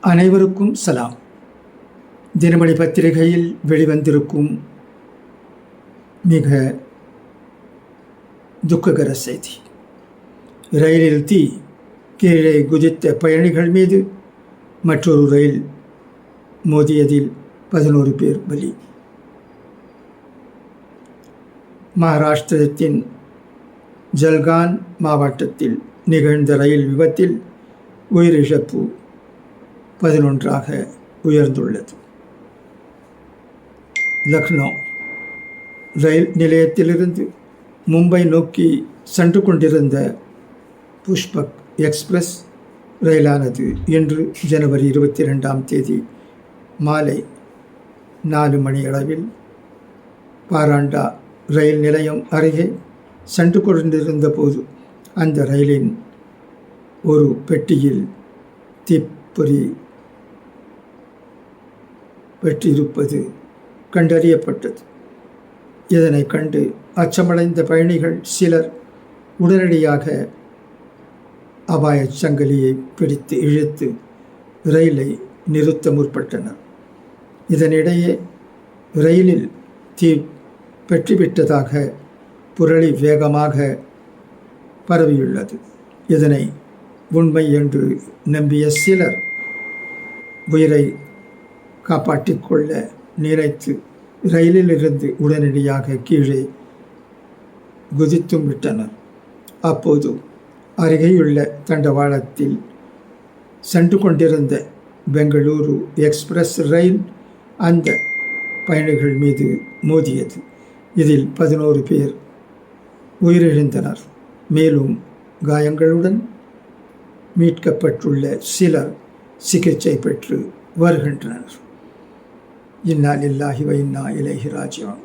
அனைவருக்கும் சலாம். தினமணி பத்திரிகையில் வெளிவந்திருக்கும் மிக துக்ககர செய்தி. ரயிலில் தீ, கீழே குதித்த பயணிகள் மீது மற்றொரு ரயில் மோதியதில் 11 பேர் பலி. மகாராஷ்டிரத்தின் ஜல்கான் மாவட்டத்தில் நிகழ்ந்த ரயில் விபத்தில் உயிரிழப்பு 11ஆக உயர்ந்துள்ளது. லக்னோ ரயில் நிலையத்திலிருந்து மும்பை நோக்கி சென்று கொண்டிருந்த புஷ்பக் எக்ஸ்பிரஸ் ரயிலானது இன்று ஜனவரி 22ஆம் தேதி மாலை 4 மணி அளவில் பாராண்டா ரயில் நிலையம் அருகே சென்று கொண்டிருந்த போது அந்த ரயிலின் ஒரு பெட்டியில் தீப்பொறி பெற்றிருப்பது கண்டறியப்பட்டது. இதனை கண்டு அச்சமடைந்த பயணிகள் சிலர் உடனடியாக அபாயச் சங்கிலியை பிடித்து இழுத்து ரயிலை நிறுத்த முற்பட்டனர். இதனிடையே ரயிலில் தீ பெற்றுவிட்டதாக புரளி வேகமாக பரவியுள்ளது. இதனை உண்மை என்று நம்பிய சிலர் உயிரை காப்பாற்றிக்கொள்ள நினைத்து ரயிலிலிருந்து உடனடியாக கீழே குதித்தும் விட்டனர். அப்போது அருகேயுள்ள தண்டவாளத்தில் சென்று கொண்டிருந்த பெங்களூரு எக்ஸ்பிரஸ் ரயில் அந்த பயணிகள் மீது மோதியது. இதில் 11 பேர் உயிரிழந்தனர். மேலும் காயங்களுடன் மீட்கப்பட்டுள்ள சிலர் சிகிச்சை பெற்று வருகின்றனர். இன்னா லில்லாஹி வ இன்னா இலைஹி ராஜிஊன்.